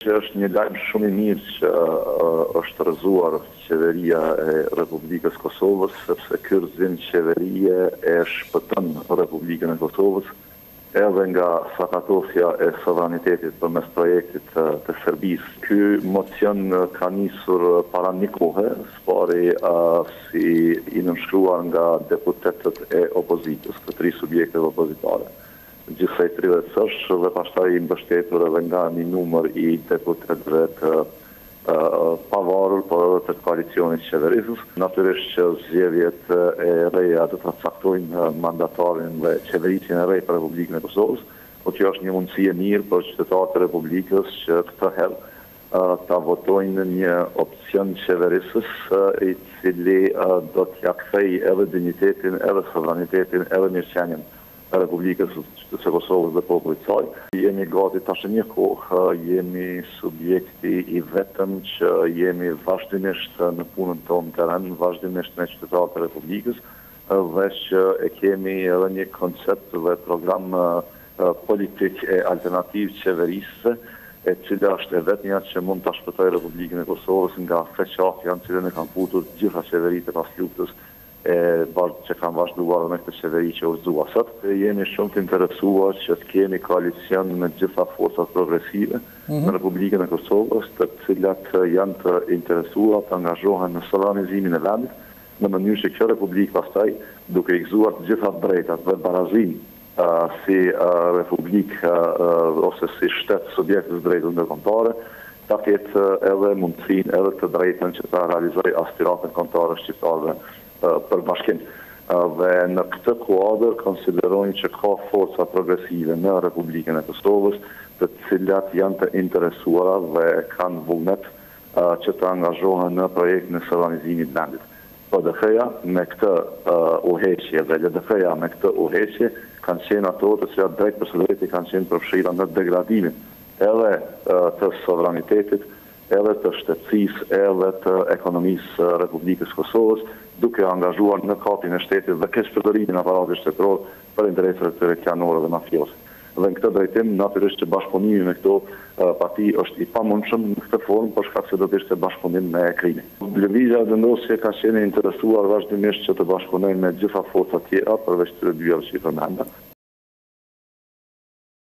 Është një lajm shumë i mirë që është rrëzuar qeveria e Republikës Kosovës, sepse ky rrëzim qeverie e shpëton Republikën e Kosovës edhe nga sakatosja e sovranitetit përmes projektit të Serbisë. Ky mocion ka nisur para një kohe, spari si i nënshkruar nga deputetët e opozitës, të 3 subjekteve opozitare. Gjithsej 30 dhe pastaj i mbështetur edhe nga një numër i deputetëve të pavarur, por edhe të koalicionit qeverisës. Natyrisht që zgjedhjet e reja do të caktojnë mandatarin dhe qeverisjen e re për Republikën e Kosovës, por që është një mundësi e mirë për qytetarët e Republikës që këtë herë ta votojnë një opcion qeverisës i cili do t'ja kthejë edhe dinjitetin, edhe sovranitetin, edhe mirëqenien Republikës së Kosovës dhe popullit të saj. Jemi gati tash një kohë, jemi subjekti i vetëm që jemi vazhdimisht në punën tonë teren, vazhdimisht me qytetarët e Republikës, dhe që e kemi edhe një koncept dhe program politik e alternativ qeverisë, e cila është e vetmja që mund ta shpëtojë Republikën e Kosovës nga feqatja në cilën e kanë futur gjitha qeveritë e pas luftës që kanë vazhduar me këtë qeveri që udhëzua sot. Jemi shumë të interesuar që të kemi koalicion me gjitha forcat progresive në Republikën e Kosovës, të cilat janë të interesuar të angazhohen në sovranizimin e vendit, në mënyrë që kjo Republikë pastaj, duke i gëzuar të gjitha drejtat dhe barazim si Republikë ose si shtet subjektës drejtës ndërkombëtare, ta ketë edhe mundësinë edhe të drejtën që ta realizojë aspiratën kombëtare shqiptarëve për bashkim. Dhe në këtë kuadër konsiderojnë që ka forca progresive në Republikën e Kosovës, të cilat janë të interesuara dhe kanë vullnet që të angazhohen në projektin e sovranizimit vendit. PDH-ja me këtë uheqje dhe LDF-ja me këtë uheqje kanë qenë ato të cilat drejt për së drejti kanë qenë përfshira në degradimin edhe të sovranitetit, edhe të shtetësisë, edhe të ekonomisë Republikës Kosovës, duke angazhuar në kapin e shtetit dhe keqpërdorimin e aparatit shtetëror për interesat e rekjanore dhe mafiose. Dhe në këtë drejtim, natyrisht që bashkëpunimi me këto parti është i pamundshëm në këtë formë, por shkak se do të ishte bashkëpunim me krimin. Lëvizja vendosje ka qenë interesuar vazhdimisht që të bashkëpunojnë me gjitha forcat tjera përveç këtyre dyja që i përmenda.